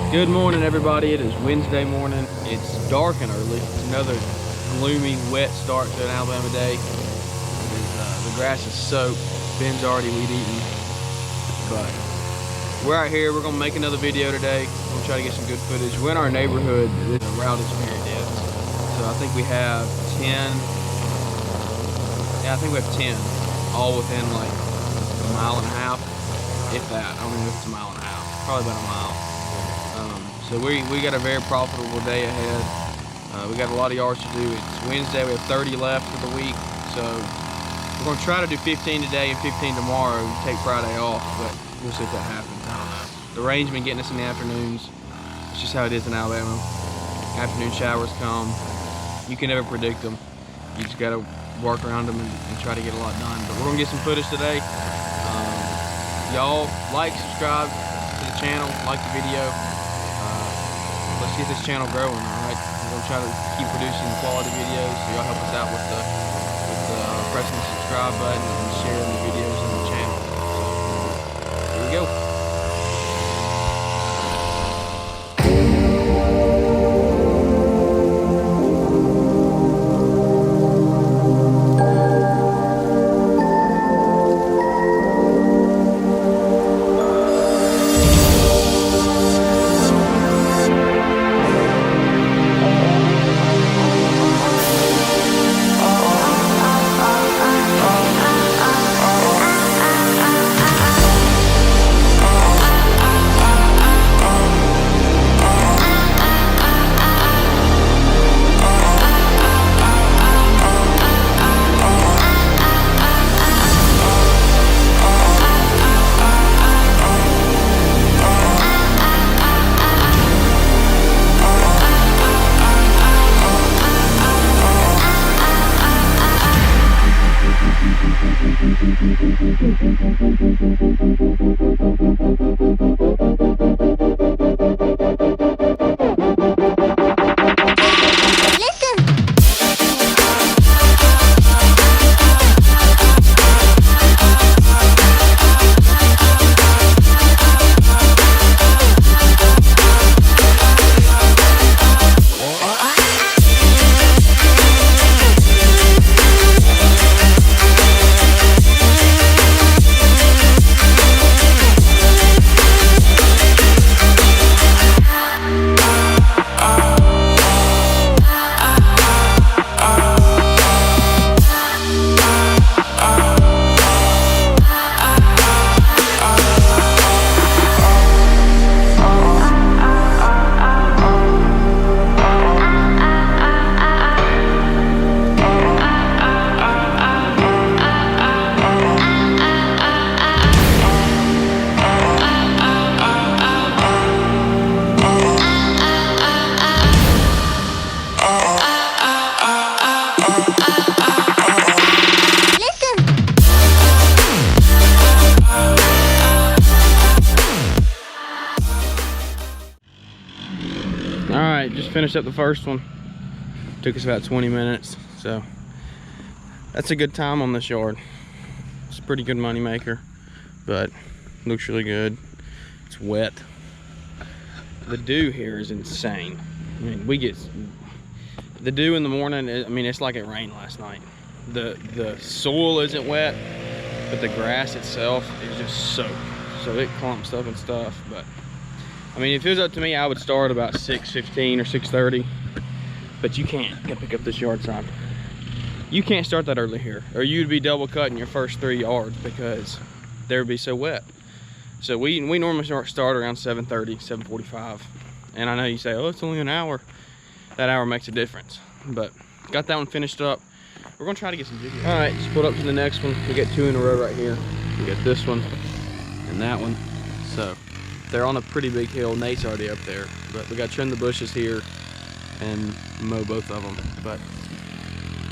Good morning, everybody. It is Wednesday morning. It's dark and early. It's another gloomy, wet start to an Alabama day. The grass is soaked. Ben's already weed eaten. But we're out here. We're gonna make another video today. We're gonna try to get some good footage. We're in our neighborhood. The route is very dense. So I think we have 10. Yeah, I think we have 10, all within like a mile and a half, if that. I don't even know if it's a mile and a half. Probably about a mile. So we got a very profitable day ahead. We got a lot of yards to do. It's Wednesday, we have 30 left for the week. So we're gonna try to do 15 today and 15 tomorrow, take Friday off, but we'll see if that happens, I don't know. The rain's been getting us in the afternoons. It's just how it is in Alabama. Afternoon showers come. You can never predict them. You just gotta work around them and try to get a lot done. But we're gonna get some footage today. Y'all like, subscribe to the channel, like the video. Let's get this channel growing, all right? We're gonna try to keep producing quality videos, so y'all help us out with pressing the subscribe button and sharing the videos on the channel. So, here we go. Alright, just finished up the first one. Took us about 20 minutes, so that's a good time on this yard. It's a pretty good money maker, but looks really good. It's wet. The dew here is insane. I mean, we get the dew in the morning. I mean, it's like it rained last night. The soil isn't wet, but the grass itself is just soaked, so it clumps up and stuff. But I mean, if it was up to me, I would start about 6:15 or 6:30, but you can't. You gotta pick up this yard sign. You can't start that early here, or you'd be double cutting your first 3 yards because they would be so wet. So we normally start around 7:30, 7:45. And I know you say, oh, it's only an hour. That hour makes a difference. But got that one finished up. We're gonna try to get some videos. All right, just put up to the next one. We got 2 in a row right here. We got this one and that one. So they're on a pretty big hill. Nate's already up there, but we got to trim the bushes here and mow both of them. But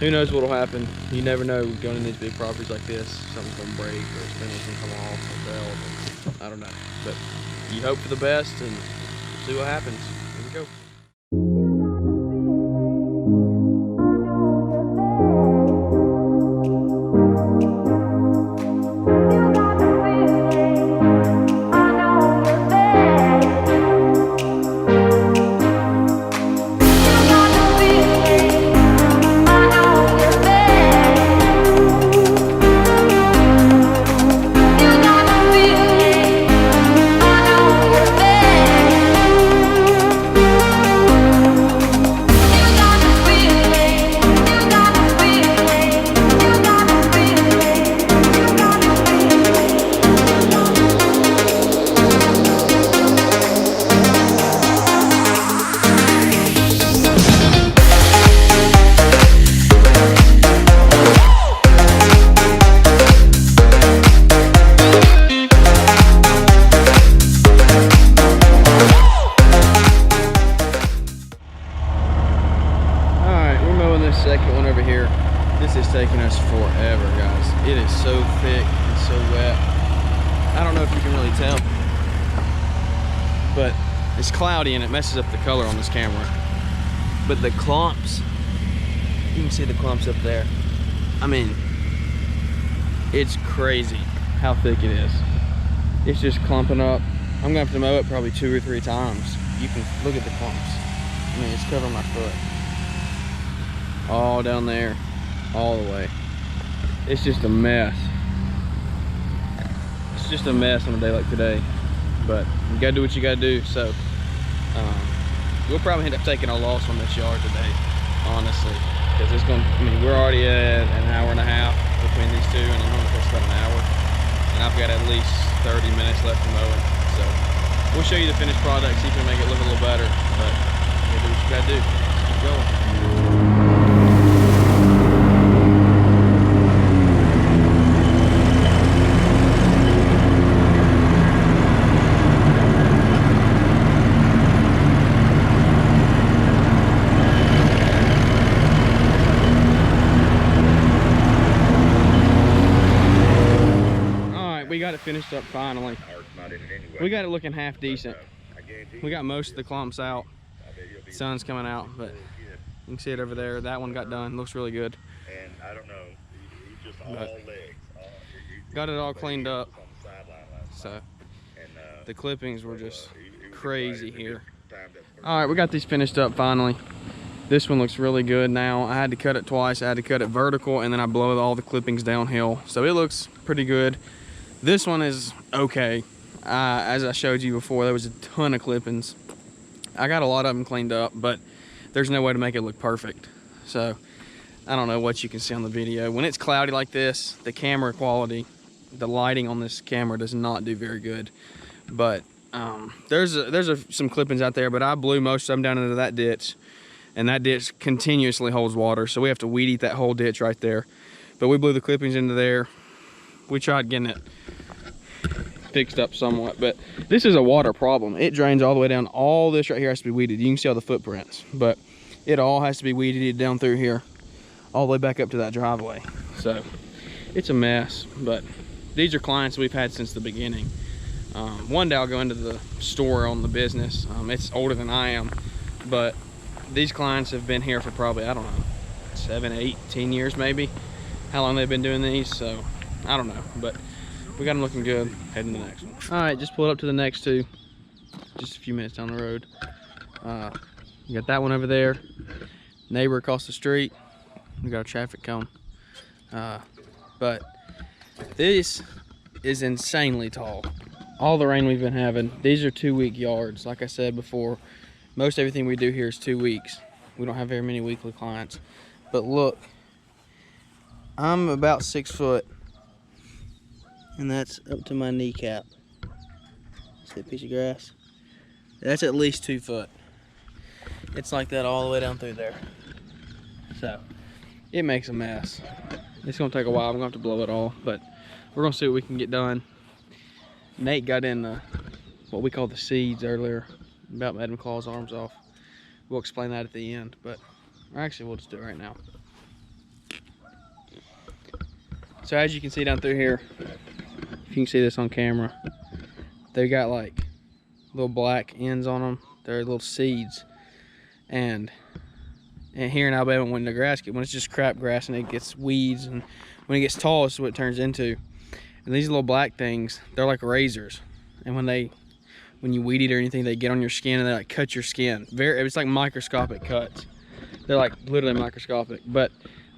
who knows what'll happen? You never know going in these big properties like this. Something's gonna break or a spindle's gonna come off or fail. I don't know, but you hope for the best and see what happens. Here we go. It's cloudy and it messes up the color on this camera. But the clumps, you can see the clumps up there. I mean, it's crazy how thick it is. It's just clumping up. I'm gonna have to mow it probably 2 or 3 times. You can look at the clumps. I mean, it's covering my foot. All down there, all the way. It's just a mess. It's just a mess on a day like today. But you gotta do what you gotta do. So we'll probably end up taking a loss on this yard today, honestly, because it's gonna. I mean, we're already at an hour and a half between these two, and it only takes about an hour. And I've got at least 30 minutes left to mow it. So we'll show you the finished product, see if we can make it look a little better. But you gotta do what you gotta do. Let's keep going. We got it finished up finally. We got it looking half decent. We got most of the clumps out. The sun's coming out, but you can see it over there. That one got done. Looks really good. And I don't know, he's just all legs. Got it all cleaned up. So the clippings were just crazy here. All right, we got these finished up finally. This one looks really good now. I had to cut it twice. I had to cut it vertical, and then I blow all the clippings downhill. So it looks pretty good. This one is okay. As I showed you before, there was a ton of clippings. I got a lot of them cleaned up, but there's no way to make it look perfect. So I don't know what you can see on the video. When it's cloudy like this, the camera quality, the lighting on this camera does not do very good. But there's some clippings out there, but I blew most of them down into that ditch, and that ditch continuously holds water, so we have to weed eat that whole ditch right there. But we blew the clippings into there. We tried getting it fixed up somewhat, but this is a water problem. It drains all the way down. All this right here has to be weeded. You can see all the footprints, but it all has to be weeded down through here, all the way back up to that driveway. So it's a mess, but these are clients we've had since the beginning. One day I'll go into the store on the business. It's older than I am, but these clients have been here for probably, I don't know, 7, 8, 10 years maybe, how long they've been doing these. So I don't know, but we got them looking good. Heading to the next one. All right, just pulled up to the next two, just a few minutes down the road. You got that one over there, neighbor across the street. We got a traffic cone. But this is insanely tall. All the rain we've been having, these are 2-week yards. Like I said before, most everything we do here is 2 weeks. We don't have very many weekly clients. But look, I'm about 6 foot, and that's up to my kneecap. See that piece of grass? That's at least 2 foot. It's like that all the way down through there. So it makes a mess. It's gonna take a while. I'm gonna have to blow it all, but we're gonna see what we can get done. Nate got in what we call the seeds earlier, about made him claw his arms off. We'll explain that at the end, but actually we'll just do it right now. So as you can see down through here, if you can see this on camera, they got like little black ends on them. They're little seeds. And here in Alabama, when it's just crap grass and it gets weeds, and when it gets tall, this is what it turns into. And these little black things, they're like razors. And when you weed eat or anything, they get on your skin and they like cut your skin. It's like microscopic cuts. They're like literally microscopic. But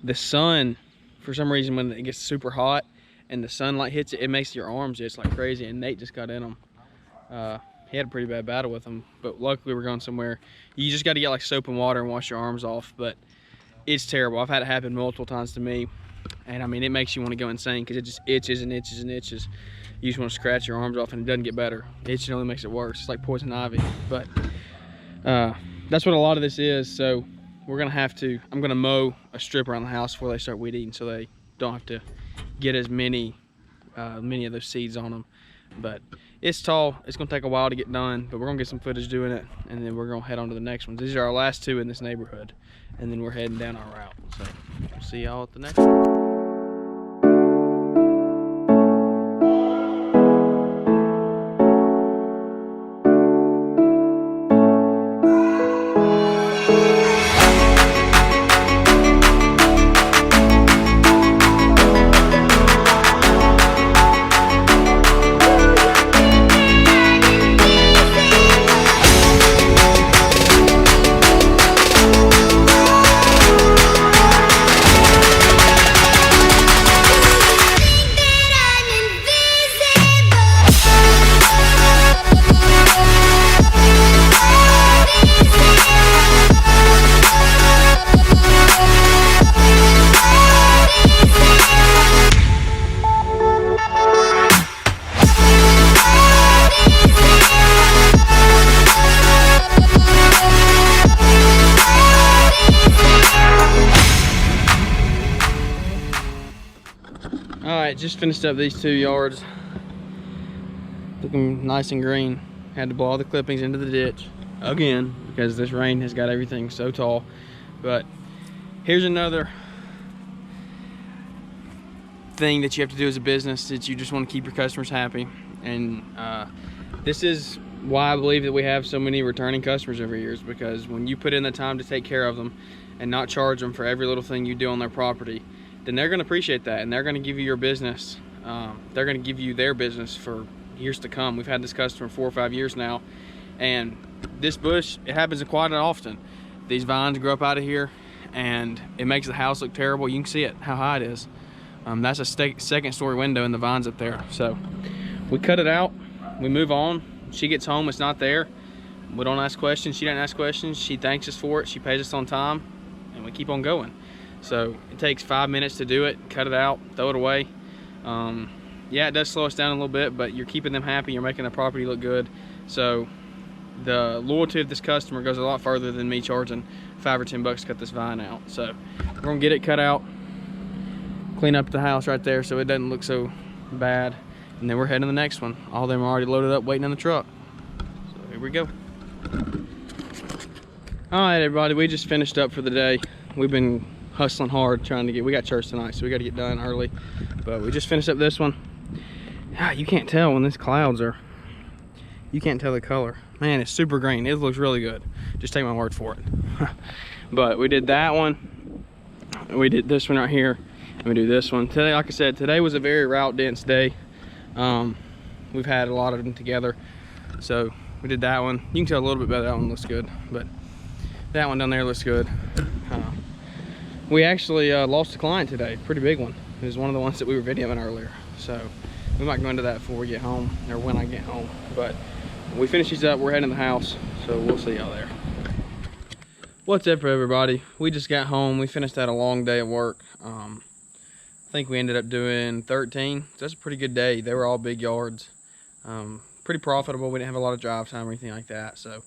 the sun, for some reason, when it gets super hot and the sunlight hits it, it makes your arms itch like crazy. And Nate just got in them. He had a pretty bad battle with them, but luckily we're going somewhere. You just got to get like soap and water and wash your arms off, but it's terrible. I've had it happen multiple times to me, and I mean, it makes you want to go insane because it just itches and itches and itches. You just want to scratch your arms off, and it doesn't get better. Itching only makes it worse. It's like poison ivy, but that's what a lot of this is. So we're gonna have to, I'm gonna mow a strip around the house before they start weed eating, so they don't have to get as many of those seeds on them. But it's tall. It's gonna take a while to get done, but we're gonna get some footage doing it, and then we're gonna head on to the next ones. These are our last two in this neighborhood, and then we're heading down our route. So we'll see y'all at the next one. right, just finished up these 2 yards. Looking nice and green. Had to blow all the clippings into the ditch again because this rain has got everything so tall. But here's another thing that you have to do as a business, that you just want to keep your customers happy. And this is why I believe that we have so many returning customers every year, is because when you put in the time to take care of them and not charge them for every little thing you do on their property, then they're going to appreciate that, and they're going to give you your business. They're going to give you their business for years to come. We've had this customer 4 or 5 years now, and this bush, it happens quite often. These vines grow up out of here and it makes the house look terrible. You can see it, how high it is. That's a second story window in the vines up there. So we cut it out, we move on. She gets home, it's not there. We don't ask questions, she doesn't ask questions. She thanks us for it, she pays us on time, and we keep on going. So it takes 5 minutes to do it, cut it out, throw it away. Yeah, it does slow us down a little bit, but you're keeping them happy, you're making the property look good. So the loyalty of this customer goes a lot further than me charging $5 or $10 to cut this vine out. So we're gonna get it cut out, clean up the house right there so it doesn't look so bad, and then we're heading to the next one. All of them are already loaded up waiting in the truck. So here we go. All right, everybody, we just finished up for the day. We've been hustling hard trying to get, we got church tonight, so we got to get done early, but we just finished up this one. You can't tell when these clouds are, you can't tell the color. Man, it's super green. It looks really good. Just take my word for it. But we did that one. We did this one right here. And we do this one. Today, like I said, today was a very route dense day. We've had a lot of them together. So we did that one. You can tell a little bit better. That one looks good. But that one down there looks good. We actually lost a client today. Pretty big one. It was one of the ones that we were videoing earlier. So we might go into that before we get home, or when I get home. But when we finish these up, we're heading to the house, so we'll see y'all there. What's up, everybody? We just got home. We finished out a long day of work. I think we ended up doing 13. So that's a pretty good day. They were all big yards. Pretty profitable. We didn't have a lot of drive time or anything like that. So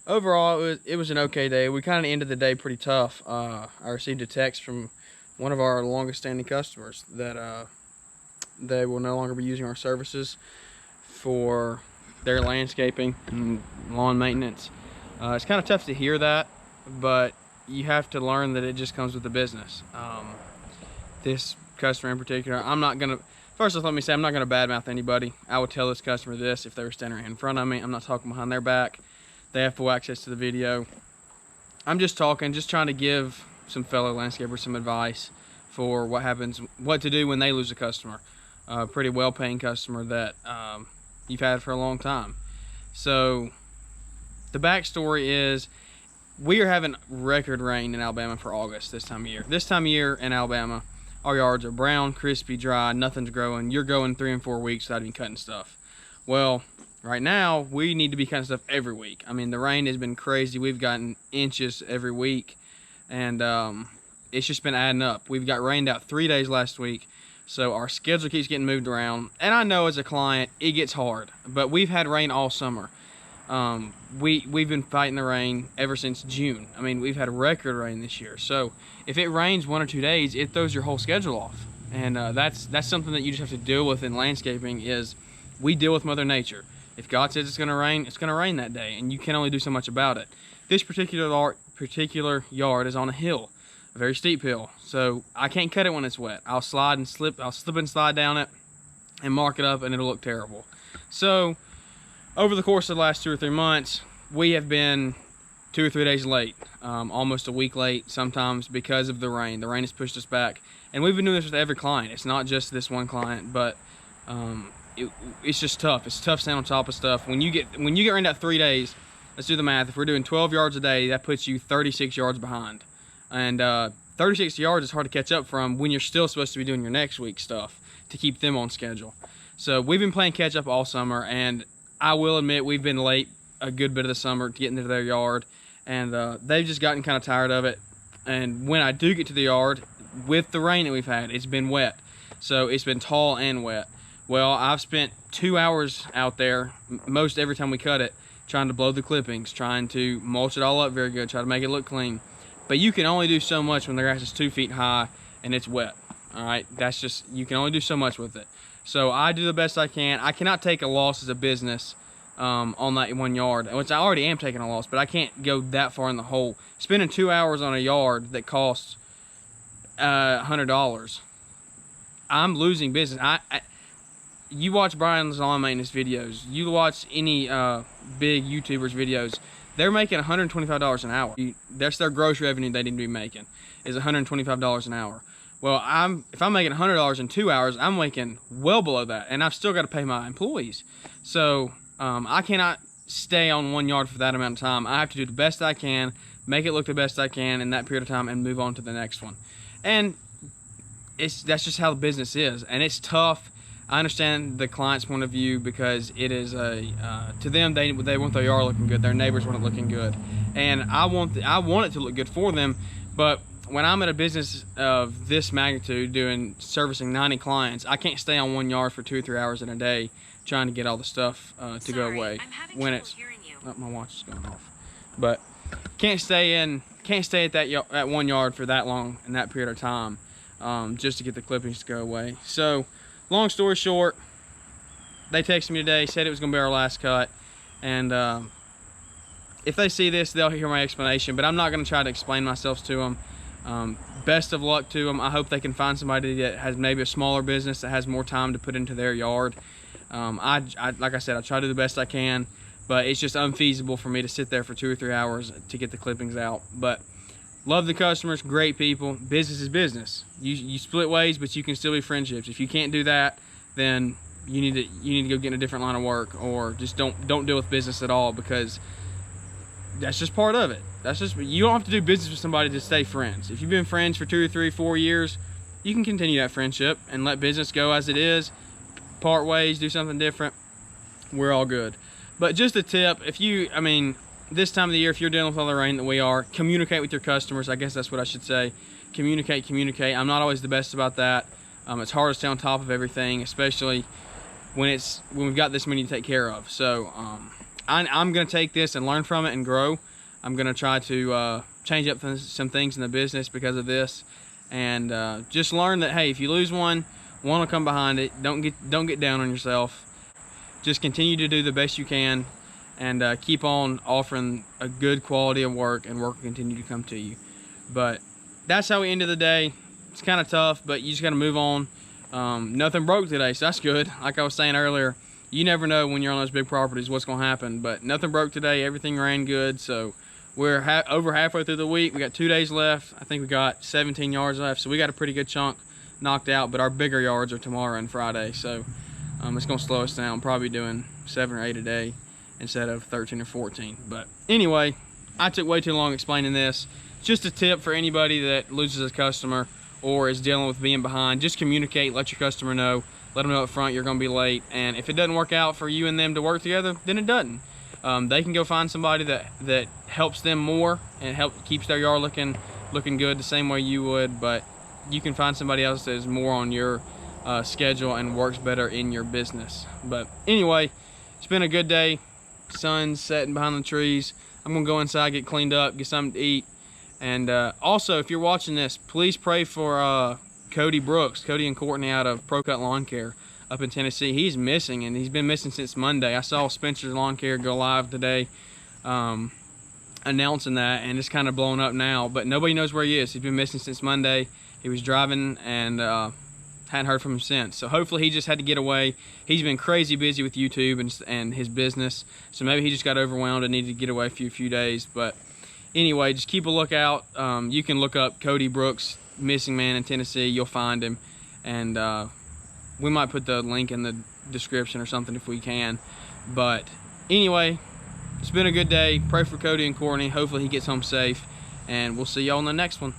overall, it was an okay day. We kind of ended the day pretty tough. I received a text from one of our longest standing customers that they will no longer be using our services for their landscaping and lawn maintenance. It's kind of tough to hear that, but you have to learn that it just comes with the business. This customer in particular, I'm not gonna, first off, let me say, I'm not gonna badmouth anybody. I would tell this customer this if they were standing right in front of me. I'm not talking behind their back. They have full access to the video. I'm just talking, just trying to give some fellow landscapers some advice for what happens, what to do when they lose a customer. A pretty well-paying customer that you've had for a long time. So the backstory is, we are having record rain in Alabama for August this time of year. This time of year in Alabama, our yards are brown, crispy, dry, nothing's growing. You're going 3 and 4 weeks without even cutting stuff. Well, right now, we need to be cutting stuff every week. I mean, the rain has been crazy. We've gotten inches every week, and it's just been adding up. We've got rained out 3 days last week. So our schedule keeps getting moved around. And I know as a client, it gets hard. But we've had rain all summer. We've been fighting the rain ever since June. I mean, we've had record rain this year. So if it rains 1 or 2 days, it throws your whole schedule off. And that's something that you just have to deal with in landscaping, is we deal with Mother Nature. If God says it's going to rain that day. And you can only do so much about it. This particular yard is on a hill. A very steep hill, so I can't cut it when it's wet. I'll slip and slide down it and mark it up, and it'll look terrible. So over the course of the last 2 or 3 months, we have been 2 or 3 days late, almost a week late sometimes, because of the rain. The rain has pushed us back, and we've been doing this with every client. It's not just this one client, but it's just tough. It's tough staying on top of stuff. When you get rained out 3 days, let's do the math. If we're doing 12 yards a day, that puts you 36 yards behind. And 36 yards is hard to catch up from when you're still supposed to be doing your next week's stuff to keep them on schedule. So we've been playing catch up all summer, and I will admit we've been late a good bit of the summer to get into their yard, and they've just gotten kind of tired of it. And when I do get to the yard, with the rain that we've had, it's been wet. So it's been tall and wet. Well, I've spent 2 hours out there, most every time we cut it, trying to blow the clippings, trying to mulch it all up very good, try to make it look clean. But you can only do so much when the grass is 2 feet high and it's wet. All right, that's just, you can only do so much with it. So I do the best I can. I cannot take a loss as a business on that 1 yard, which I already am taking a loss, but I can't go that far in the hole. Spending 2 hours on a yard that costs $100, I'm losing business. You watch Brian's lawn maintenance videos, you watch any big YouTubers videos, they're making $125 an hour. That's their gross revenue they need to be making, is $125 an hour. Well, if I'm making $100 in 2 hours, I'm making well below that, and I've still got to pay my employees. So I cannot stay on 1 yard for that amount of time. I have to do the best I can, make it look the best I can in that period of time, and move on to the next one. And that's just how the business is, and it's tough. I understand the client's point of view, because it is to them, they want their yard looking good, their neighbors want it looking good, and I want it to look good for them. But when I'm at a business of this magnitude, servicing 90 clients, I can't stay on 1 yard for 2 or 3 hours in a day trying to get all the stuff to go away. When it's, oh, my watch is going off. But can't stay at that 1 yard for that long in that period of time, just to get the clippings to go away. So long story short, they texted me today, said it was gonna be our last cut, and if they see this, they'll hear my explanation, but I'm not gonna try to explain myself to them. Best of luck to them. I hope they can find somebody that has maybe a smaller business that has more time to put into their yard. Like I said, I try to do the best I can, but it's just unfeasible for me to sit there for 2 or 3 hours to get the clippings out. But love the customers, great people. Business is business. You split ways, but you can still be friendships. If you can't do that, then you need to go get in a different line of work, or just don't deal with business at all, because that's just part of it. You don't have to do business with somebody to stay friends. If you've been friends for 2 or 3, 4 years, you can continue that friendship and let business go as it is. Part ways, do something different. We're all good. But just a tip, this time of the year, if you're dealing with all the rain that we are, communicate with your customers. I guess that's what I should say. Communicate. I'm not always the best about that. It's hard to stay on top of everything, especially when we've got this many to take care of. So I'm going to take this and learn from it and grow. I'm going to try to change up some things in the business because of this, and just learn that, hey, if you lose one will come behind it. Don't get down on yourself. Just continue to do the best you can, and keep on offering a good quality of work, and work will continue to come to you. But that's how we ended the day. It's kind of tough, but you just got to move on. Nothing broke today, so that's good. Like I was saying earlier, you never know when you're on those big properties what's going to happen, but nothing broke today. Everything ran good, so we're over halfway through the week. We got 2 days left. I think we got 17 yards left, so we got a pretty good chunk knocked out, but our bigger yards are tomorrow and Friday, so it's going to slow us down. Probably doing 7 or 8 a day instead of 13 or 14. But anyway, I took way too long explaining this. Just a tip for anybody that loses a customer or is dealing with being behind. Just communicate, let your customer know, let them know up front you're going to be late, and if it doesn't work out for you and them to work together, then it doesn't. They can go find somebody that helps them more and keeps their yard looking good the same way you would, but you can find somebody else that is more on your schedule and works better in your business. But anyway, it's been a good day. Sun's setting behind the trees. I'm gonna go inside, get cleaned up, get something to eat, and also, if you're watching this, please pray for Cody Brooks, Cody and Courtney out of Pro Cut Lawn Care up in Tennessee. He's missing, and he's been missing since Monday. I saw Spencer's Lawn Care go live today announcing that, and it's kind of blowing up now, but nobody knows where he is. He's been missing since Monday. He was driving, and hadn't heard from him since. So hopefully he just had to get away. He's been crazy busy with YouTube and his business, so maybe he just got overwhelmed and needed to get away for a few days. But anyway, just keep a lookout. You can look up Cody Brooks, missing man in Tennessee. You'll find him, and we might put the link in the description or something if we can. But anyway, it's been a good day. Pray for Cody and Courtney. Hopefully he gets home safe, and we'll see y'all in the next one.